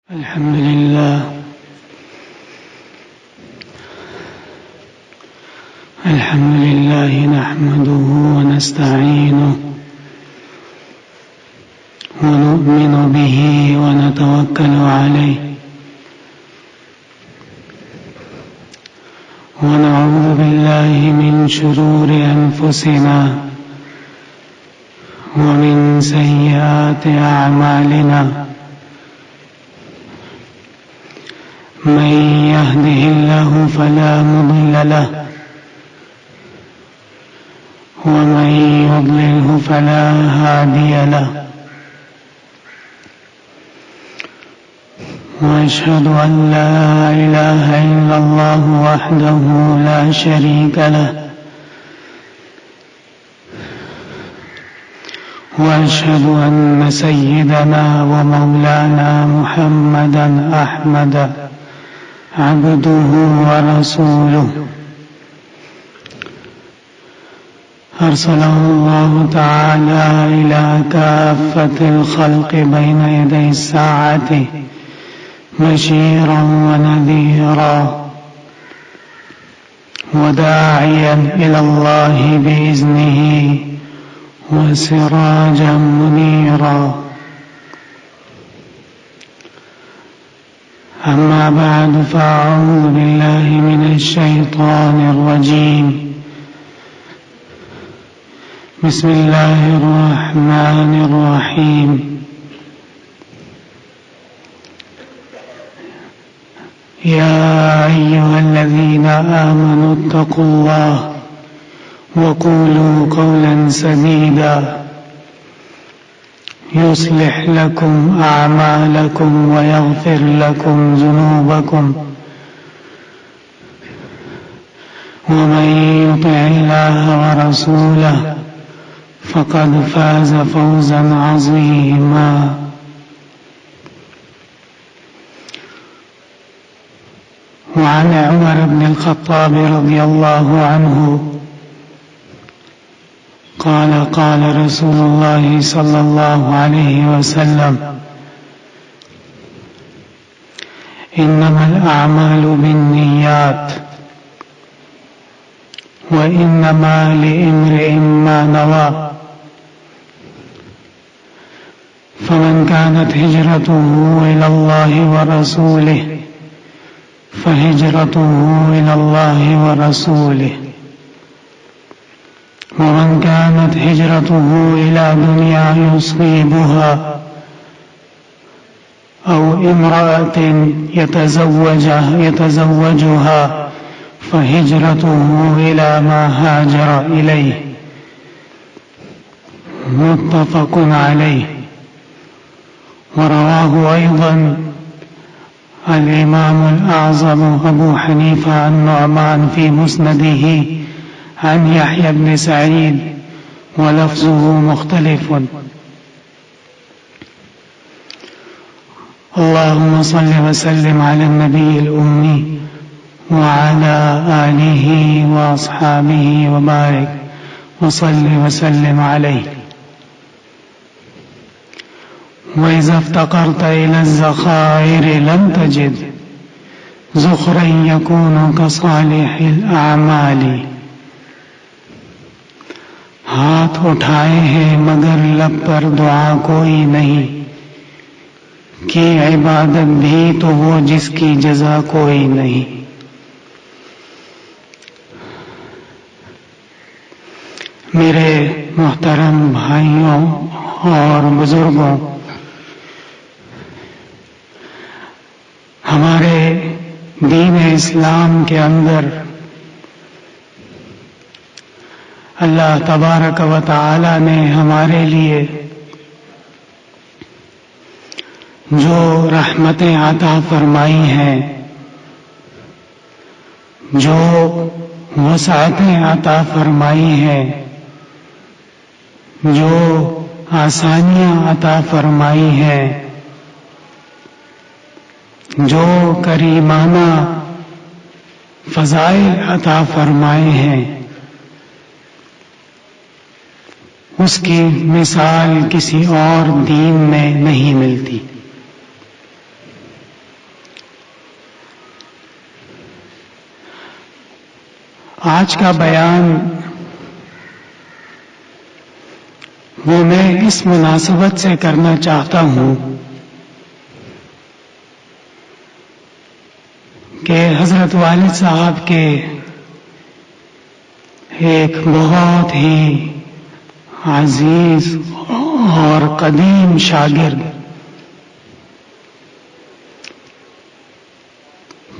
الحمد لله نحمده ونستعينه ونؤمن به ونتوكل عليه ونعوذ بالله من شرور أنفسنا ومن سيئات أعمالنا من يهده الله فلا مضل له ومن يضلله فلا هادي له وأشهد أن لا إله إلا الله وحده لا شريك له وأشهد أن سيدنا ومولانا محمدا أحمد عبده ورسوله أرسله الله تعالى إلى كافة الخلق بين يدي الساعة بشيرا ونذيرا وداعيا إلى الله بإذنه وسراجا منيرا أما بعد فأعوذ بالله من الشيطان الرجيم بسم الله الرحمن الرحيم يا أيها الذين آمنوا اتقوا الله وقولوا قولا سديدا يصلح لكم أعمالكم ويغفر لكم ذنوبكم ومن يطع الله ورسوله فقد فاز فوزا عظيما وعن عمر بن الخطاب رضي الله عنه قال قال رسول الله صلى الله عليه وسلم إنما الأعمال بالنيات وإنما لامرئ ما نوى فمن كانت هجرته إلى الله ورسوله فهجرته إلى الله ورسوله ومن كانت هجرته إلى دنيا يصيبها أو امرأة يتزوجها فهجرته إلى ما هاجر إليه متفق عليه ورواه أيضا الإمام الأعظم أبو حنيفة النعمان في مسنده عن يحيى بن سعيد ولفظه مختلف اللهم صل وسلم على النبي الأمي وعلى آله وأصحابه وبارك وصل وسلم عليه وإذا افتقرت إلى الذخائر لم تجد ذخرا يكون كصالح الأعمال ہاتھ اٹھائے ہیں مگر لب پر دعا کوئی نہیں کی عبادت بھی تو وہ جس کی جزا کوئی نہیں میرے محترم بھائیوں اور بزرگوں ہمارے دین اسلام کے اندر اللہ تبارک و تعالی نے ہمارے لیے جو رحمتیں عطا فرمائی ہیں جو وسعتیں عطا فرمائی ہیں جو آسانیاں عطا فرمائی ہیں جو کریمانہ فضائل عطا فرمائے ہیں اس کی مثال کسی اور دین میں نہیں ملتی. آج کا بیان وہ میں اس مناسبت سے کرنا چاہتا ہوں کہ حضرت والد صاحب کے ایک بہت ہی عزیز اور قدیم شاگرد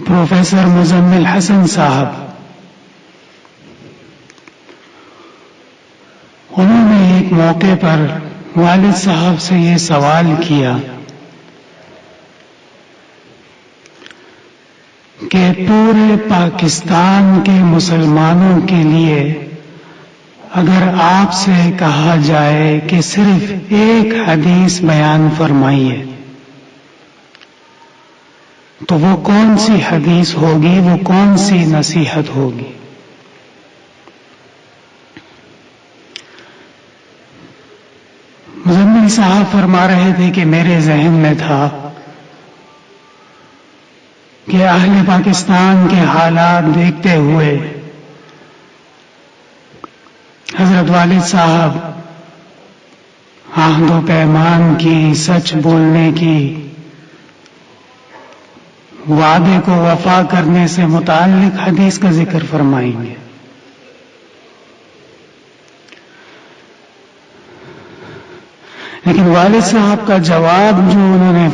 پروفیسر مزمل حسن صاحب، انہوں نے ایک موقع پر والد صاحب سے یہ سوال کیا کہ پورے پاکستان کے مسلمانوں کے لیے اگر آپ سے کہا جائے کہ صرف ایک حدیث بیان فرمائیے تو وہ کون سی حدیث ہوگی، وہ کون سی نصیحت ہوگی؟ مزمل صاحب فرما رہے تھے کہ میرے ذہن میں تھا کہ اہل پاکستان کے حالات دیکھتے ہوئے حضرت والد صاحب عہد و پیمان کی، سچ بولنے کی، وعدے کو وفا کرنے سے متعلق حدیث کا ذکر فرمائیں گے۔ لیکن والد صاحب کا جواب جو انہوں نے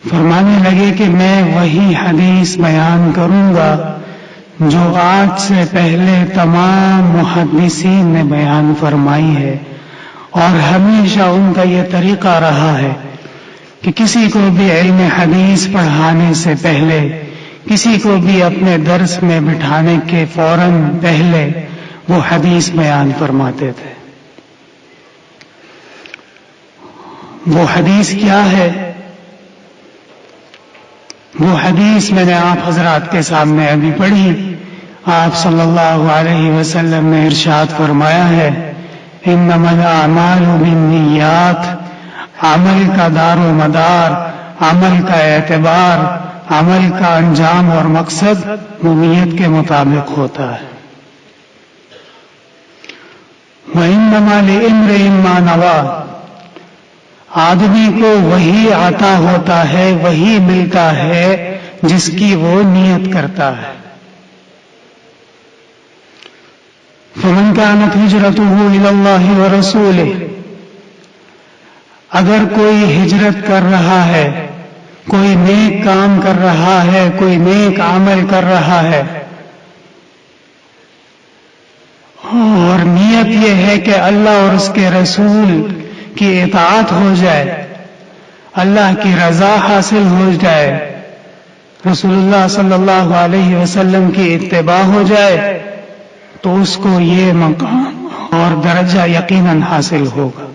فرمانے لگے کہ میں وہی حدیث بیان کروں گا جو آج سے پہلے تمام محدثین نے بیان فرمائی ہے، اور ہمیشہ ان کا یہ طریقہ رہا ہے کہ کسی کو بھی علم حدیث پڑھانے سے پہلے، کسی کو بھی اپنے درس میں بٹھانے کے فوراً پہلے وہ حدیث بیان فرماتے تھے۔ وہ حدیث کیا ہے؟ وہ حدیث میں نے آپ حضرات کے سامنے ابھی پڑھی۔ آپ صلی اللہ علیہ وسلم نے ارشاد فرمایا ہے، انما الاعمال بالنیات، عمل کا دار و مدار، عمل کا اعتبار، عمل کا انجام اور مقصد وہ نیت کے مطابق ہوتا ہے۔ وَإِنَّمَا لِامْرِئٍ مَّا نَوَىٰ، آدمی کو وہی عطا ہوتا ہے، وہی ملتا ہے جس کی وہ نیت کرتا ہے۔ فَمَنْ كَانَتْ هِجْرَتُهُ إِلَى اللَّهِ وَرَسُولِهِ، اگر کوئی ہجرت کر رہا ہے، کوئی نیک کام کر رہا ہے، کوئی نیک عمل کر رہا ہے، اور نیت یہ ہے کہ اللہ اور اس کے رسول کی اطاعت ہو جائے، اللہ کی رضا حاصل ہو جائے، رسول اللہ صلی اللہ علیہ وسلم کی اتباع ہو جائے، تو اس کو یہ مقام اور درجہ یقیناً حاصل ہوگا۔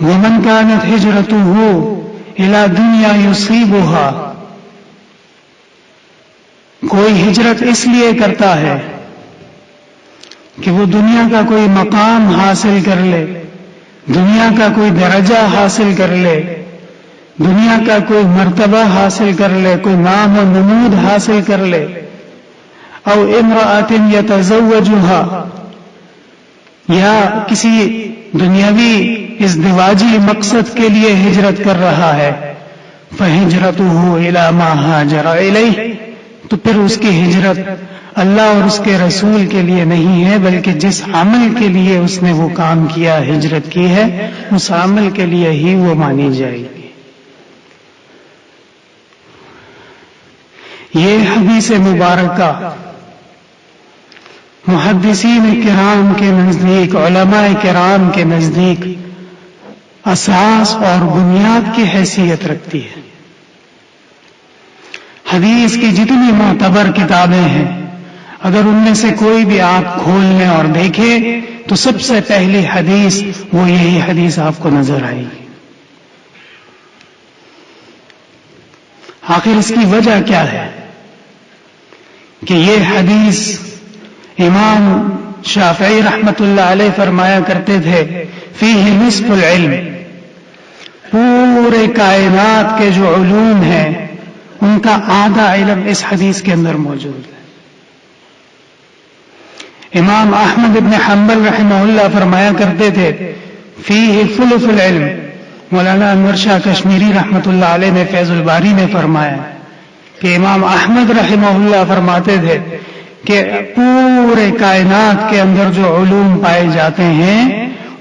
وَمَنْ كَانَتْ هِجْرَتُهُ إِلَى دُنْيَا يُصِيبُهَا، کوئی ہجرت اس لیے کرتا ہے کہ وہ دنیا کا کوئی مقام حاصل کر لے، دنیا کا کوئی درجہ حاصل کر لے، دنیا کا کوئی مرتبہ حاصل کر لے، کوئی نام و نمود حاصل کر لے، او امرأة يتزوجها، یا کسی دنیاوی ازدواجی مقصد کے لیے ہجرت کر رہا ہے، فہجرته إلى ما هاجر إليه، تو پھر اس کی ہجرت اللہ اور اس کے رسول کے لیے نہیں ہے، بلکہ جس عمل کے لیے اس نے وہ کام کیا، ہجرت کی ہے، اس عمل کے لیے ہی وہ مانی جائے گی۔ یہ حدیث مبارکہ محدثین کرام کے نزدیک، علماء کرام کے نزدیک اساس اور بنیاد کی حیثیت رکھتی ہے۔ حدیث کی جتنی معتبر کتابیں ہیں، اگر ان میں سے کوئی بھی آپ کھول لیں اور دیکھیں تو سب سے پہلی حدیث وہ یہی حدیث آپ کو نظر آئے گی۔ آخر اس کی وجہ کیا ہے کہ یہ حدیث امام شافعی رحمت اللہ علیہ فرمایا کرتے تھے، فیہ نصف العلم، پورے کائنات کے جو علوم ہیں ان کا آدھا علم اس حدیث کے اندر موجود ہے۔ امام احمد بن حنبل رحمہ اللہ فرمایا کرتے تھے فیہ ثلث العلم۔ مولانا انور شاہ کشمیری رحمۃ اللہ علیہ نے فیض الباری میں فرمایا کہ امام احمد رحمہ اللہ فرماتے تھے کہ پورے کائنات کے اندر جو علوم پائے جاتے ہیں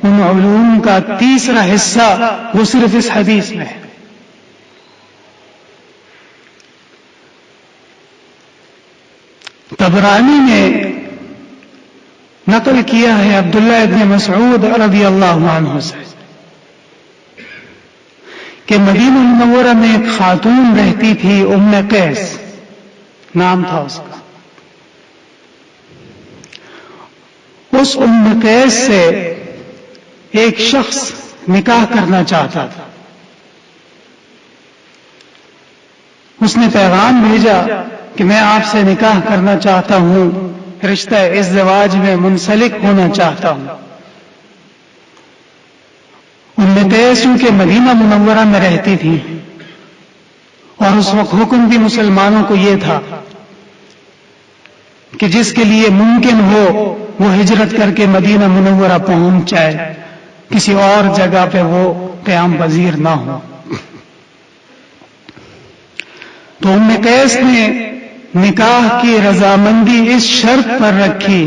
ان علوم کا تیسرا حصہ وہ صرف اس حدیث میں ہے۔ طبرانی نے نقل کیا ہے عبداللہ ابن مسعود رضی اللہ عنہ سے کہ مدینہ منورہ میں ایک خاتون رہتی تھی، ام قیس نام تھا اس کا۔ اس ام قیس سے ایک شخص نکاح کرنا چاہتا تھا۔ اس نے پیغام بھیجا کہ میں آپ سے نکاح کرنا چاہتا ہوں، رشتہ ازدواج میں منسلک ہونا چاہتا ہوں۔ ام قیس چونکہ مدینہ منورہ میں رہتی تھی اور اس وقت حکم بھی مسلمانوں کو یہ تھا کہ جس کے لیے ممکن ہو وہ ہجرت کر کے مدینہ منورہ پہنچ جائے، کسی اور جگہ پہ وہ قیام پذیر نہ ہو۔ تو ام قیس نے نکاح کی رضامندی اس شرط پر رکھی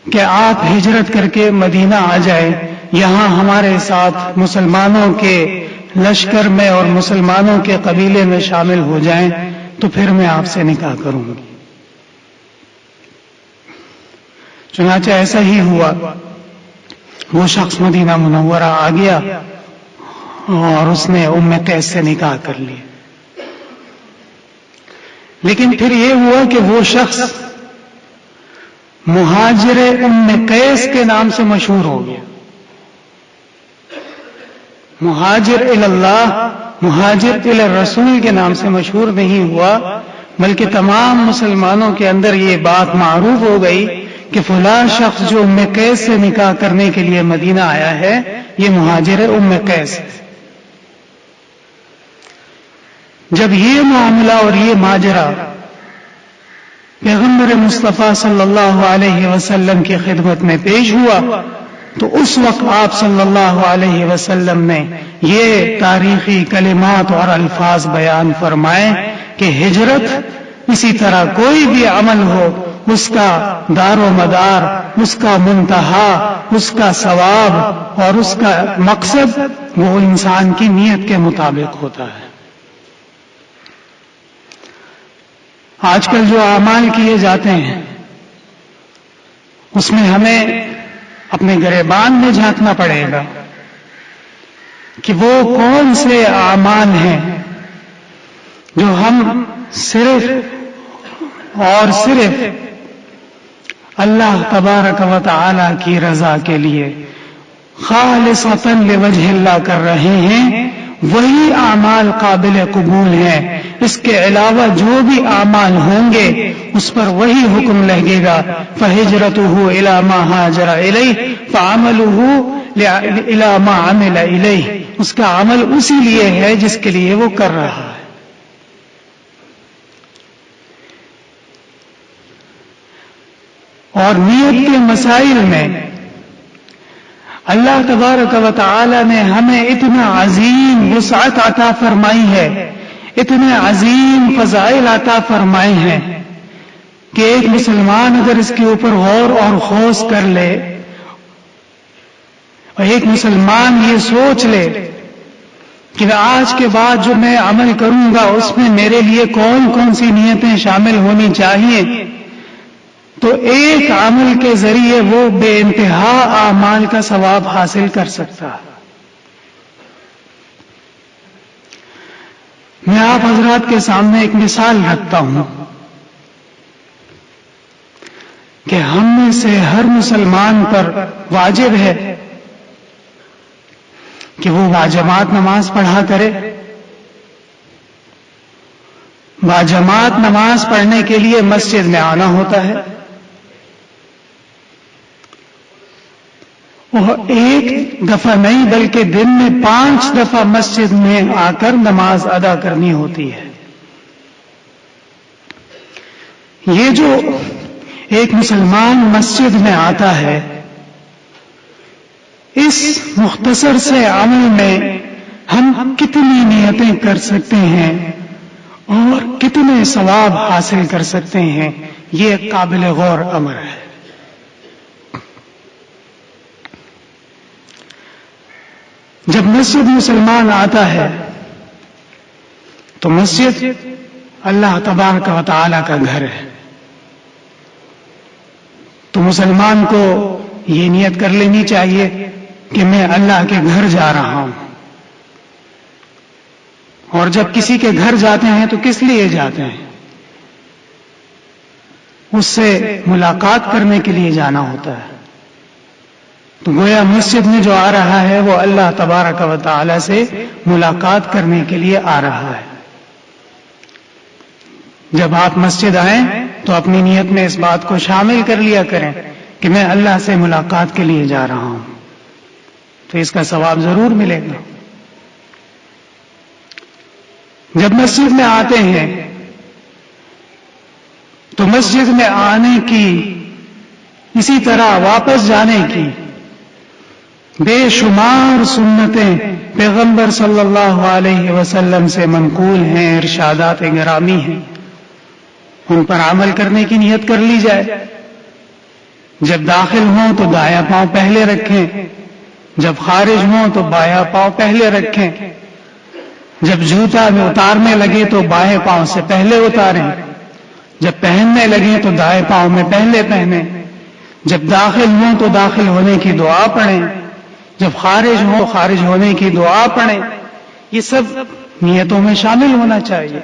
کہ آپ ہجرت کر کے مدینہ آ جائیں، یہاں ہمارے ساتھ مسلمانوں کے لشکر میں اور مسلمانوں کے قبیلے میں شامل ہو جائیں تو پھر میں آپ سے نکاح کروں گی۔ چنانچہ ایسا ہی ہوا، وہ شخص مدینہ منورہ آ گیا اور اس نے ام قیس سے نکاح کر لیا۔ لیکن پھر یہ ہوا کہ وہ شخص مہاجر ام قیس کے نام سے مشہور ہو گیا۔ مہاجر اللہ، مہاجر الرسول کے نام سے مشہور نہیں ہوا، بلکہ تمام مسلمانوں کے اندر یہ بات معروف ہو گئی کہ فلاں شخص جو ام قیس سے نکاح کرنے کے لیے مدینہ آیا ہے یہ مہاجر ام قیس ہے۔ جب یہ معاملہ اور یہ ماجرا پیغمبر مصطفیٰ صلی اللہ علیہ وسلم کی خدمت میں پیش ہوا تو اس وقت آپ صلی اللہ علیہ وسلم نے یہ تاریخی کلمات اور الفاظ بیان فرمائے کہ ہجرت اسی طرح کوئی بھی عمل ہو، اس کا دار و مدار، اس کا منتہا، اس کا ثواب اور اس کا مقصد وہ انسان کی نیت کے مطابق ہوتا ہے۔ آج کل جو اعمال کیے جاتے ہیں اس میں ہمیں اپنے گریبان میں جھانکنا پڑے گا کہ وہ کون سے اعمال ہیں جو ہم صرف اور صرف اللہ تبارک و تعالی کی رضا کے لیے خالصۃ لوجہ اللہ کر رہے ہیں، وہی اعمال قابل قبول ہیں۔ اس کے علاوہ جو بھی اعمال ہوں گے اس پر وہی حکم لگے گا، فہجرتہ الی ما ہاجر الیہ فعملہ الی ما عمل الیہ، اس کا عمل اسی لیے ہے جس کے لیے وہ کر رہا ہے۔ اور نیت کے مسائل میں اللہ تبارک و تعالی نے ہمیں اتنا عظیم وسعت عطا فرمائی ہے، اتنے عظیم فضائل عطا فرمائے ہیں کہ ایک مسلمان اگر اس کے اوپر غور اور خوض کر لے اور ایک مسلمان یہ سوچ لے کہ آج کے بعد جو میں عمل کروں گا اس میں میرے لیے کون کون سی نیتیں شامل ہونی چاہیے، تو ایک عمل کے ذریعے وہ بے انتہا اعمال کا ثواب حاصل کر سکتا ہے۔ میں آپ حضرات کے سامنے ایک مثال رکھتا ہوں کہ ہم میں سے ہر مسلمان پر واجب ہے کہ وہ باجماعت نماز پڑھا کرے۔ باجماعت نماز پڑھنے کے لیے مسجد میں آنا ہوتا ہے اور ایک دفعہ نہیں بلکہ دن میں 5 دفعہ مسجد میں آ کر نماز ادا کرنی ہوتی ہے۔ یہ جو ایک مسلمان مسجد میں آتا ہے، اس مختصر سے عمل میں ہم کتنی نیتیں کر سکتے ہیں اور کتنے ثواب حاصل کر سکتے ہیں، یہ قابل غور امر ہے۔ جب مسجد مسلمان آتا ہے تو مسجد اللہ تبارک و تعالی کا گھر ہے، تو مسلمان کو یہ نیت کر لینی چاہیے کہ میں اللہ کے گھر جا رہا ہوں۔ اور جب کسی کے گھر جاتے ہیں تو کس لیے جاتے ہیں؟ اس سے ملاقات کرنے کے لیے جانا ہوتا ہے۔ تو گویا مسجد میں جو آ رہا ہے وہ اللہ تبارک و تعالی سے ملاقات کرنے کے لیے آ رہا ہے۔ جب آپ مسجد آئیں تو اپنی نیت میں اس بات کو شامل کر لیا کریں کہ میں اللہ سے ملاقات کے لیے جا رہا ہوں، تو اس کا ثواب ضرور ملے گا۔ جب مسجد میں آتے ہیں تو مسجد میں آنے کی، اسی طرح واپس جانے کی بے شمار سنتیں پیغمبر صلی اللہ علیہ وسلم سے منقول ہیں، ارشادات گرامی ہیں، ان پر عمل کرنے کی نیت کر لی جائے۔ جب داخل ہوں تو دایاں پاؤں پہلے رکھیں، جب خارج ہوں تو بایاں پاؤں پہلے رکھیں، جب جوتا میں اتارنے لگے تو بائیں پاؤں سے پہلے اتاریں، جب پہننے لگے تو دائیں پاؤں میں پہلے پہنیں، جب داخل ہوں تو داخل ہونے کی دعا پڑھیں، جب خارج ہوں تو خارج ہونے کی دعا پڑھیں۔ یہ سب نیتوں میں شامل ہونا چاہیے،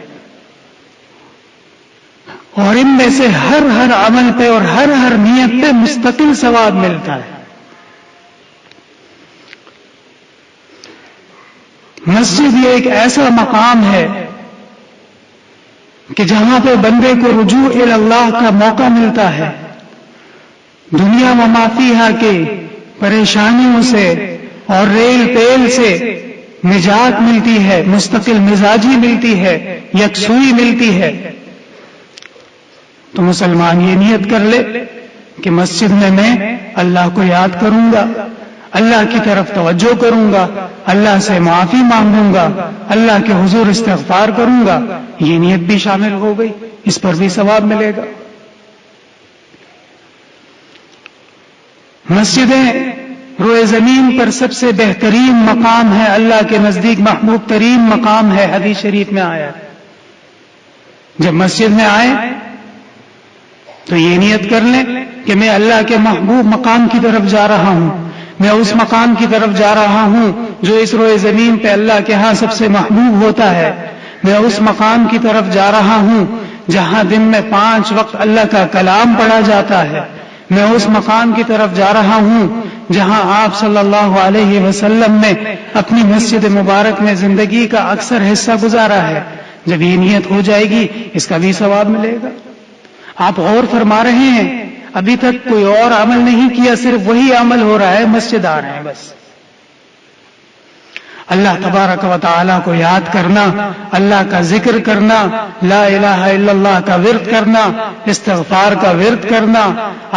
اور ان میں سے ہر عمل پہ اور ہر نیت پہ مستقل ثواب ملتا ہے۔ مسجد یہ ایک ایسا مقام ہے کہ جہاں پہ بندے کو رجوع الی اللہ کا موقع ملتا ہے، دنیا و ما فیہا کے پریشانیوں سے اور ریل پیل سے نجات ملتی ہے، مستقل مزاجی ملتی ہے، یکسوئی ملتی ہے۔ تو مسلمان یہ نیت کر لے کہ مسجد میں اللہ کو یاد کروں گا، اللہ کی طرف توجہ کروں گا، اللہ سے معافی مانگوں گا، اللہ کے حضور استغفار کروں گا۔ یہ نیت بھی شامل ہو گئی، اس پر بھی ثواب ملے گا۔ مسجدیں روئے زمین پر سب سے بہترین مقام ہے، اللہ کے نزدیک محبوب ترین مقام ہے، حدیث شریف میں آیا۔ جب مسجد میں آئیں تو یہ نیت کر لیں کہ میں اللہ کے محبوب مقام کی طرف جا رہا ہوں، میں اس مقام کی طرف جا رہا ہوں جو اس روئے زمین پہ اللہ کے ہاں سب سے محبوب ہوتا ہے، میں اس مقام کی طرف جا رہا ہوں جہاں دن میں 5 وقت اللہ کا کلام پڑھا جاتا ہے، میں اس مقام کی طرف جا رہا ہوں جہاں آپ صلی اللہ علیہ وسلم نے اپنی مسجد مبارک میں زندگی کا اکثر حصہ گزارا ہے۔ جب یہ نیت ہو جائے گی اس کا بھی ثواب ملے گا۔ آپ غور فرما رہے ہیں، ابھی تک کوئی اور عمل نہیں کیا، صرف وہی عمل ہو رہا ہے، مسجد آ رہے ہیں بس۔ اللہ تبارک و تعالی کو یاد کرنا، اللہ کا ذکر کرنا، لا الہ الا اللہ کا ورد کرنا، استغفار کا ورد کرنا،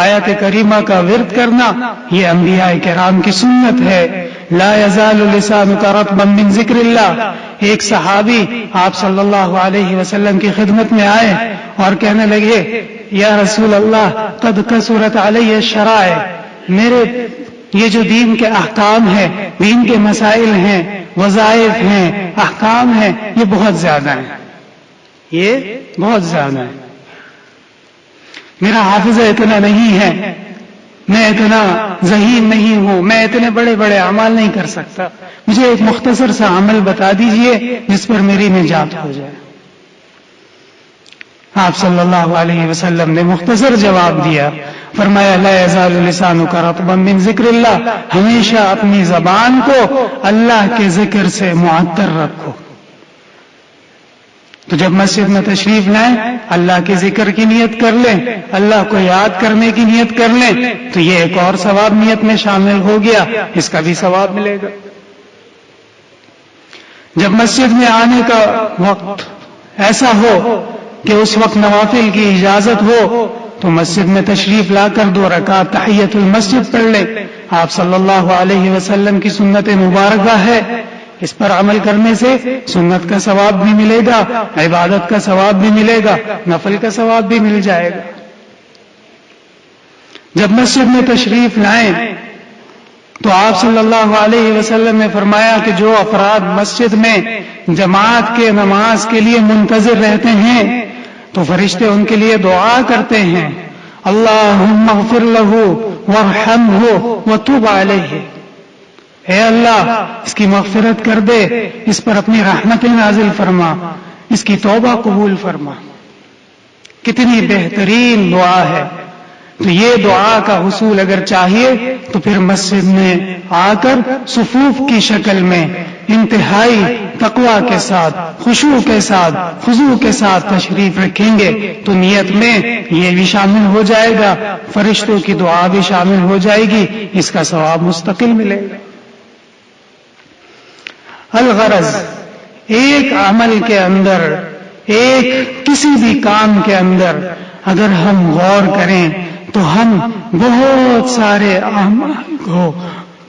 آیات کریمہ کا ورد کرنا، یہ انبیاء کرام کی سنت ہے۔ لا یزال لسانک رطبا من ذکر اللہ۔ ایک صحابی آپ صلی اللہ علیہ وسلم کی خدمت میں آئے اور کہنے لگے، یا رسول اللہ قد کثرت علی الشرائع، میرے یہ جو دین کے احکام ہیں، دین کے مسائل ہیں، وظائف ہیں، احکام ہیں، یہ بہت زیادہ ہیں، یہ بہت زیادہ ہیں، میرا حافظہ اتنا نہیں ہے، میں اتنا ذہین نہیں ہوں، میں اتنے بڑے بڑے اعمال نہیں کر سکتا، مجھے ایک مختصر سا عمل بتا دیجئے جس پر میری نجات ہو جائے۔ آپ صلی اللہ علیہ وسلم نے مختصر جواب دیا، فرمایا لا یزال لسانک رطبا من ذکر اللہ، ہمیشہ اپنی زبان کو اللہ کے ذکر سے معطر رکھو۔ تو جب مسجد میں تشریف لائیں، اللہ کے ذکر کی نیت کر لیں، اللہ کو یاد کرنے کی نیت کر لیں، تو یہ ایک اور ثواب نیت میں شامل ہو گیا، اس کا بھی ثواب ملے گا۔ جب مسجد میں آنے کا وقت ایسا ہو کہ اس وقت نوافل کی اجازت ہو تو مسجد میں تشریف لا کر 2 رکعت تحیت المسجد پڑھ لے. آپ صلی اللہ علیہ وسلم کی سنت مبارکہ ہے. اس پر عمل کرنے سے سنت کا ثواب بھی ملے گا، عبادت کا ثواب بھی ملے گا، نفل کا ثواب بھی مل جائے گا. جب مسجد میں تشریف لائیں تو آپ صلی اللہ علیہ وسلم نے فرمایا کہ جو افراد مسجد میں جماعت کے نماز کے لیے منتظر رہتے ہیں تو فرشتے ان کے لیے دعا کرتے ہیں، اللہم اغفر لہ وارحمہ وتب علیہ، اے اللہ اس کی مغفرت کر دے، اس پر اپنی رحمت نازل فرما، اس کی توبہ قبول فرما. کتنی بہترین دعا ہے. تو یہ دعا کا حصول اگر چاہیے تو پھر مسجد میں آ کر صفوف کی شکل میں انتہائی تقویٰ کے ساتھ، خشوع کے ساتھ، خضوع کے ساتھ تشریف رکھیں گے تو نیت میں یہ بھی شامل ہو جائے گا، فرشتوں کی دعا بھی شامل ہو جائے گی، اس کا ثواب مستقل ملے گا. الغرض، ایک عمل کے اندر، ایک کسی بھی کام کے اندر اگر ہم غور کریں تو ہم بہت سارے اعمال کو،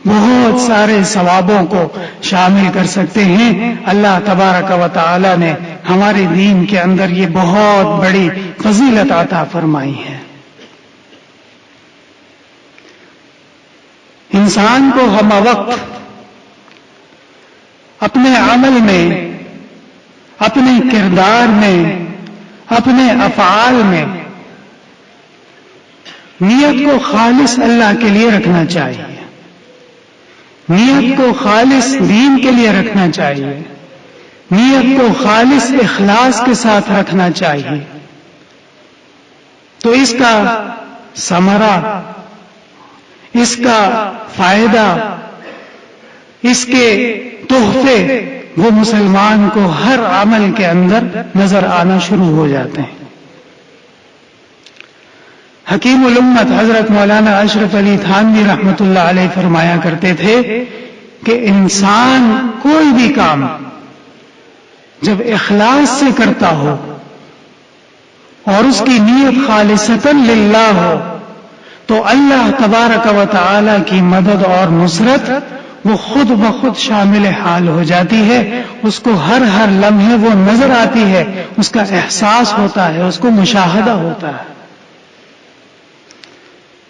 بہت سارے ثوابوں کو شامل کر سکتے ہیں. اللہ تبارک و تعالی نے ہمارے دین کے اندر یہ بہت بڑی فضیلت عطا فرمائی ہے. انسان کو ہم وقت اپنے عمل میں، اپنے کردار میں، اپنے افعال میں نیت کو خالص اللہ کے لیے رکھنا چاہیے، نیت کو خالص دین کے لیے رکھنا چاہیے، نیت کو خالص اخلاص کے ساتھ رکھنا چاہیے. تو اس کا ثمرہ، اس کا فائدہ، اس کے تحفے وہ مسلمان کو ہر عمل کے اندر نظر آنا شروع ہو جاتے ہیں. حکیم الامت حضرت مولانا اشرف علی تھانوی رحمۃ اللہ علیہ فرمایا کرتے تھے کہ انسان کوئی بھی کام جب اخلاص سے کرتا ہو اور اس کی نیت خالصتاً للہ ہو تو اللہ تبارک و تعالی کی مدد اور نصرت وہ خود بخود شامل حال ہو جاتی ہے. اس کو ہر لمحے وہ نظر آتی ہے، اس کا احساس ہوتا ہے، اس کو مشاہدہ ہوتا ہے.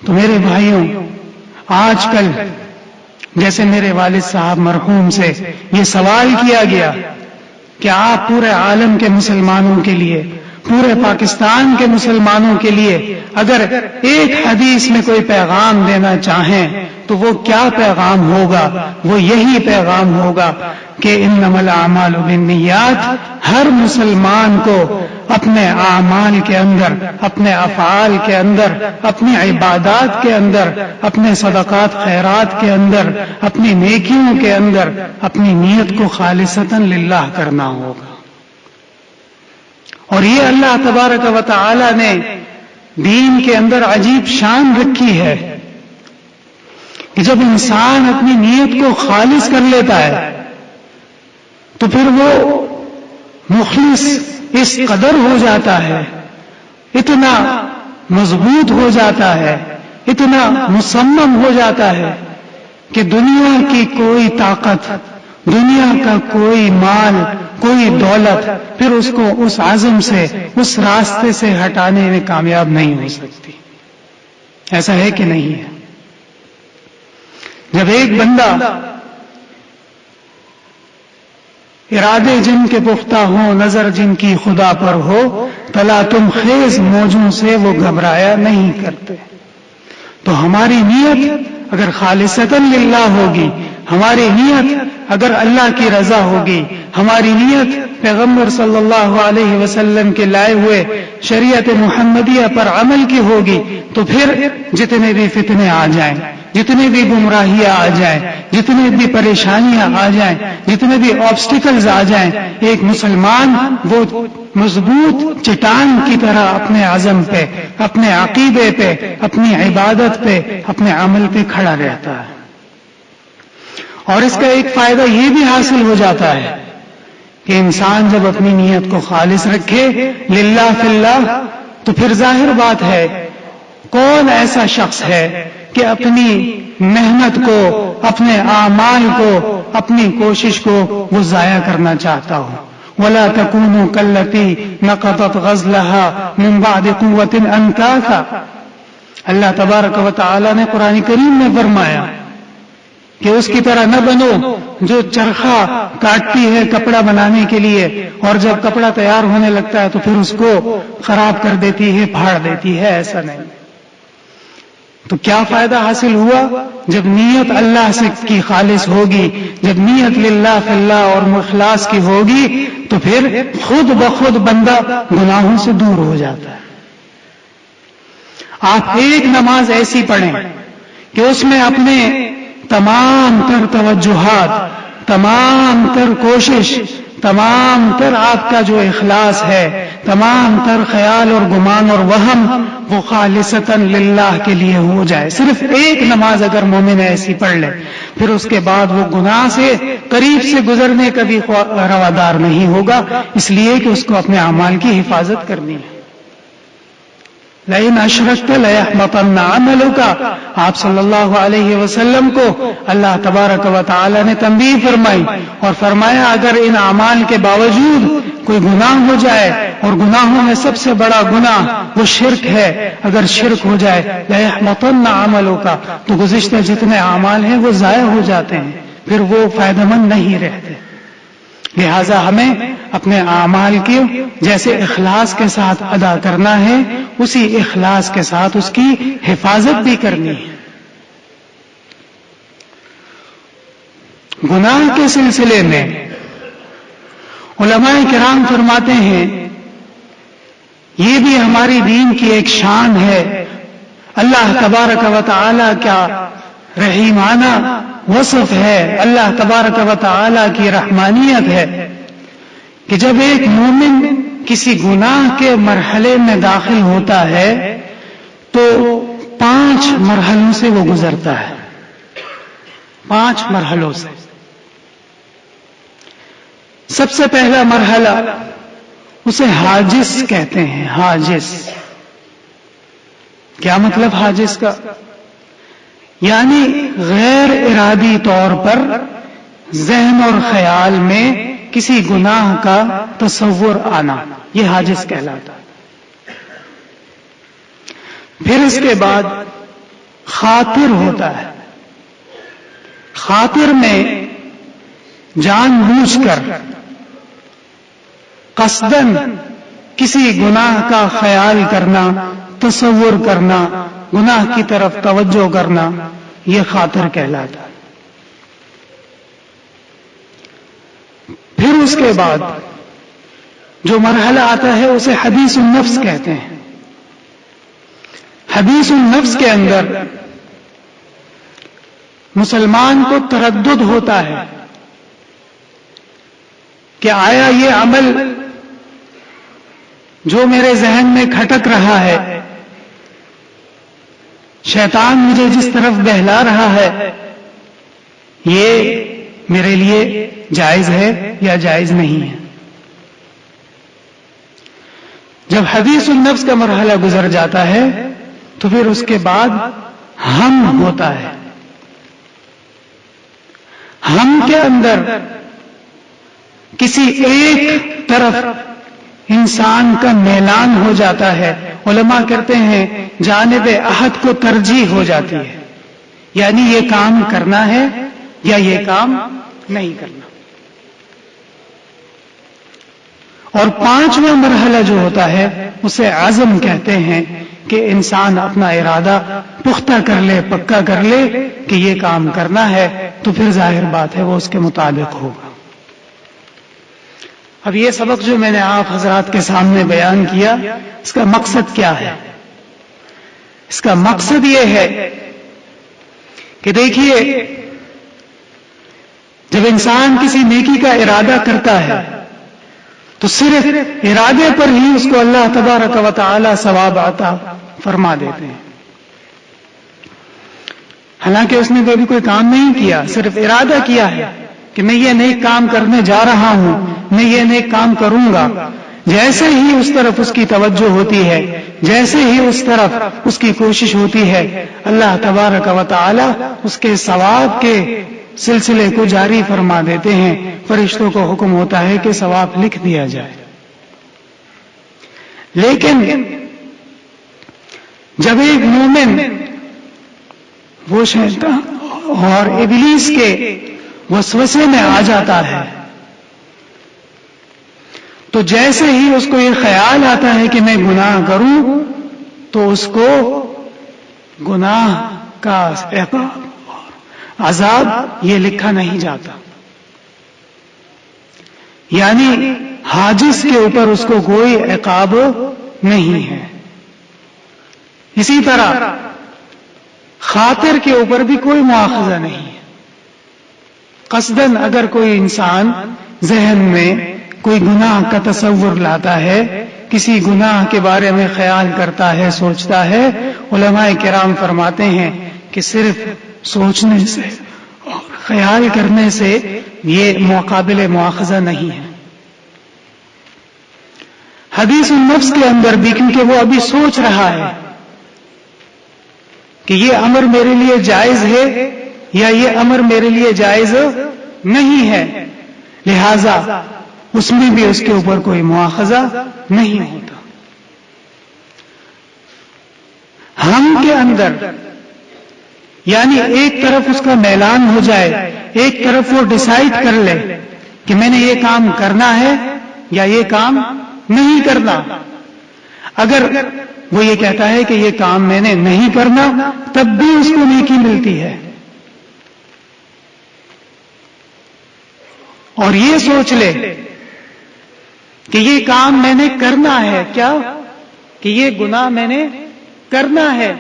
تو میرے بھائیوں، آج کل جیسے میرے والد صاحب مرحوم سے یہ سوال کیا گیا کہ آپ پورے عالم کے مسلمانوں کے لیے، پورے پاکستان کے مسلمانوں کے لیے اگر ایک حدیث میں کوئی پیغام دینا چاہیں تو وہ کیا پیغام ہوگا؟ وہ یہی پیغام ہوگا کہ انما الاعمال بالنیات. ہر مسلمان کو اپنے اعمال کے اندر، اپنے افعال کے اندر، اپنی عبادات کے اندر، اپنے صدقات خیرات کے اندر، اپنی نیکیوں کے اندر اپنی نیت کو خالصتاً للہ کرنا ہوگا. اور یہ اللہ تبارک و تعالی نے دین کے اندر عجیب شان رکھی ہے کہ جب انسان اپنی نیت کو خالص کر لیتا ہے تو پھر وہ مخلص اس قدر ہو جاتا ہے، اتنا مضبوط ہو جاتا ہے، اتنا مصمم ہو جاتا ہے کہ دنیا کی کوئی طاقت، دنیا کا کوئی مال، کوئی دولت پھر اس کو اس عزم سے، اس راستے سے ہٹانے میں کامیاب نہیں ہو سکتی. ایسا ہے کہ نہیں ہے؟ جب ایک بندہ ارادے جن کے پختہ ہوں، نظر جن کی خدا پر ہو، تلاطم خیز موجوں سے وہ گھبرایا نہیں کرتے. تو ہماری نیت اگر خالصتاً للہ ہوگی، ہماری نیت اگر اللہ کی رضا ہوگی، ہماری نیت پیغمبر صلی اللہ علیہ وسلم کے لائے ہوئے شریعت محمدیہ پر عمل کی ہوگی تو پھر جتنے بھی فتنے آ جائیں، جتنے بھی گمراہیاں آ جائیں، جتنے بھی پریشانیاں آ جائیں، جتنے بھی آبسٹیکلز آ جائیں، ایک مسلمان وہ مضبوط چٹان کی طرح اپنے عزم پہ، اپنے عقیدے پہ، اپنی عبادت پہ، اپنے عمل پہ کھڑا رہتا ہے. اور اس کا ایک فائدہ یہ بھی حاصل ہو جاتا ہے کہ انسان جب اپنی نیت کو خالص رکھے للہ فی اللہ، تو پھر ظاہر بات ہے کون ایسا شخص ہے کہ اپنی محنت کو، اپنے اعمال کو، اپنی کوشش کو وہ ضائع کرنا چاہتا ہو. وَلَا تَكُونُوا كَالَّتِي نَقَضَتْ غَزْلَهَا مِنْ بَعْدِ قُوَّةٍ أَنْكَاثًا. اللہ تبارک و تعالی نے قرآن کریم میں فرمایا کہ اس کی طرح نہ بنو جو چرخا کاٹتی ہے کپڑا بنانے کے لیے، اور جب کپڑا تیار ہونے لگتا ہے تو پھر اس کو خراب کر دیتی ہے، پھاڑ دیتی ہے. ایسا نہیں. تو کیا فائدہ حاصل ہوا؟ جب نیت اللہ سے کی خالص ہوگی، جب نیت للہ فی اللہ اور اخلاص کی ہوگی، تو پھر خود بخود بندہ گناہوں سے دور ہو جاتا ہے. آپ ایک نماز ایسی پڑھیں کہ اس میں اپنے تمام تر توجہات، تمام تر کوشش، تمام تر آپ کا جو اخلاص ہے، تمام تر خیال اور گمان اور وہم، وہ خالصتاً للہ کے لیے ہو جائے. صرف ایک نماز اگر مومن ایسی پڑھ لے، پھر اس کے بعد وہ گناہ سے قریب سے گزرنے کا بھی روادار نہیں ہوگا، اس لیے کہ اس کو اپنے اعمال کی حفاظت کرنی ہے. لئن اشرکت لیحبطن عملک. آپ صلی اللہ علیہ وسلم کو اللہ تبارک و تعالی نے تنبیہ فرمائی اور فرمایا اگر ان اعمال کے باوجود کوئی گناہ ہو جائے، اور گناہوں میں سب سے بڑا گناہ وہ شرک ہے، اگر شرک ہو جائے لیحبطن عملک، تو گزشتہ جتنے اعمال ہیں وہ ضائع ہو جاتے ہیں، پھر وہ فائدہ مند نہیں رہتے. لہذا ہمیں اپنے اعمال کی جیسے اخلاص کے ساتھ ادا کرنا ہے، اسی اخلاص کے ساتھ اس کی حفاظت بھی کرنی ہے. گناہ کے سلسلے میں علماء کرام فرماتے ہیں یہ بھی ہماری دین کی ایک شان ہے. اللہ تبارک و تعالی کا رحیمانہ وصف ہے، اللہ تبارک و تعالی کی رحمانیت ہے کہ جب ایک مومن کسی گناہ کے مرحلے میں داخل ہوتا ہے تو 5 مرحلوں سے وہ گزرتا ہے. 5 مرحلوں سے. سب سے پہلا مرحلہ اسے حاجز کہتے ہیں. حاجز کیا مطلب حاجز کا؟ یعنی غیر ارادی طور پر ذہن اور خیال میں کسی گناہ کا تصور آنا، یہ حاجز کہلاتا ہے. پھر اس کے بعد خاطر ہوتا ہے. خاطر میں جان بوجھ کر قصداً کسی گناہ کا خیال کرنا، تصور کرنا، گناہ کی طرف توجہ کرنا، یہ خاطر کہلاتا ہے. پھر اس کے بعد جو مرحلہ آتا ہے اسے حدیث النفس کہتے ہیں. حدیث النفس کے اندر مسلمان کو تردد ہوتا ہے کہ آیا یہ عمل جو میرے ذہن میں کھٹک رہا ہے، شیطان مجھے جس طرف بہلا رہا ہے، یہ میرے لیے جائز ہے یا جائز نہیں ہے. جب حدیث النفس کا مرحلہ گزر جاتا ہے تو پھر اس کے بعد ہم ہوتا ہے. ہم کے اندر کسی ایک طرف انسان کا میلان ہو جاتا ہے. علماء کہتے ہیں جانب احد کو ترجیح ہو جاتی ہے، یعنی یہ کام کرنا ہے یا یہ کام نہیں کرنا. اور 5واں مرحلہ جو ہوتا ہے اسے عزم کہتے ہیں کہ انسان اپنا ارادہ پختہ کر لے، پکا کر لے کہ یہ کام کرنا ہے، تو پھر ظاہر بات ہے وہ اس کے مطابق ہوگا. اب یہ سبق جو میں نے آپ حضرات کے سامنے بیان کیا، اس کا مقصد کیا ہے؟ اس کا مقصد یہ ہے کہ دیکھیے جب انسان کسی نیکی کا ارادہ کرتا ہے تو صرف ارادے پر ہی اس کو اللہ تبارک و تعالی ثواب عطا فرما دیتے ہیں. حالانکہ اس نے کبھی کوئی کام نہیں کیا، صرف ارادہ کیا ہے، کہ میں یہ نیک کام کرنے جا رہا ہوں، میں یہ نیک کام کروں گا، جیسے ہی اس طرف اس کی توجہ ہوتی ہے، جیسے ہی اس طرف اس کی کوشش ہوتی ہے، اللہ تبارک و تعالی اس کے ثواب کے سلسلے کو جاری فرما دیتے ہیں. فرشتوں کو حکم ہوتا ہے کہ ثواب لکھ دیا جائے. لیکن جب ایک مومن وہ شیطان اور ابلیس کے وسوسے میں آ جاتا ہے تو جیسے ہی اس کو یہ خیال آتا ہے کہ میں گناہ کروں تو اس کو گناہ کا عذاب یہ لکھا نہیں جاتا، یعنی حاجز کے اوپر اس کو کوئی عقاب نہیں ہے. اسی طرح خاطر کے اوپر بھی کوئی مواخذہ نہیں ہے. قصداً اگر کوئی انسان ذہن میں کوئی گناہ کا تصور لاتا ہے، کسی گناہ کے بارے میں خیال کرتا ہے، سوچتا ہے، علماء کرام فرماتے ہیں کہ صرف سوچنے سے اور خیال کرنے سے یہ مقابل مواخذہ نہیں ہے. حدیث النفس کے اندر بھی، کیونکہ وہ ابھی سوچ رہا ہے کہ یہ امر میرے لیے جائز ہے یا یہ امر میرے لیے جائز نہیں ہے، لہذا اس میں بھی اس کے اوپر کوئی مواخذہ نہیں ہوتا. ہم کے اندر یعنی ایک طرف اس کا میلان ہو جائے، ایک طرف وہ ڈیسائیڈ کر لے کہ میں نے یہ کام کرنا ہے یا یہ کام نہیں کرنا. اگر وہ یہ کہتا ہے کہ یہ کام میں نے نہیں کرنا، تب بھی اس کو نیکی ملتی ہے. اور یہ سوچ لے کہ یہ کام میں نے کرنا ہے، کیا کہ یہ گناہ میں نے کرنا ہے،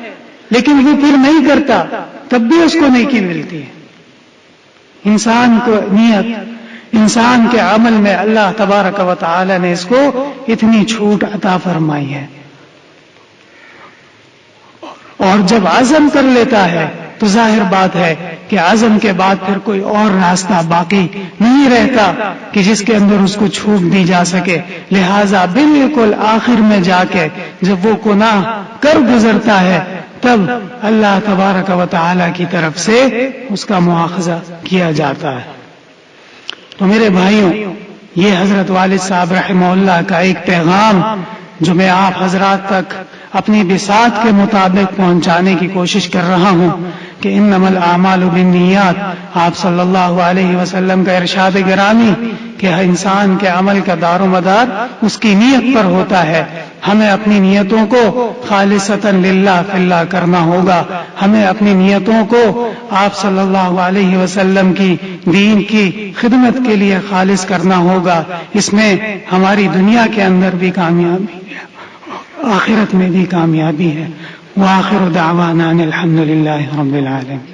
لیکن وہ پھر نہیں کرتا، تب بھی اس کو نیکی ملتی ہے. انسان کو نیت، انسان کے عمل میں اللہ تبارک و تعالی نے اس کو اتنی چھوٹ عطا فرمائی ہے. اور جب عزم کر لیتا ہے تو ظاہر بات ہے کہ عزم کے بعد پھر کوئی اور راستہ باقی نہیں رہتا کہ جس کے اندر اس کو چھوٹ دی جا سکے. لہذا بالکل آخر میں جا کے جب وہ گناہ کر گزرتا ہے تب اللہ تبارک و تعالی کی طرف سے اس کا مواخذہ کیا جاتا ہے. تو میرے بھائیوں، یہ حضرت والد صاحب رحمہ اللہ کا ایک پیغام جو میں آپ حضرات تک اپنی بساط کے مطابق پہنچانے کی کوشش کر رہا ہوں کہ انما الاعمال بالنیات، آپ صلی اللہ علیہ وسلم کا ارشاد گرامی کہ انسان کے عمل کا دار و مدار اس کی نیت پر ہوتا ہے. ہمیں اپنی نیتوں کو خالصتاً للہ فی اللہ کرنا ہوگا. ہمیں اپنی نیتوں کو آپ صلی اللہ علیہ وسلم کی دین کی خدمت کے لیے خالص کرنا ہوگا. اس میں ہماری دنیا کے اندر بھی کامیابی ہے، آخرت میں بھی کامیابی ہے. وآخر دعوانا الحمد للہ رب العالمین.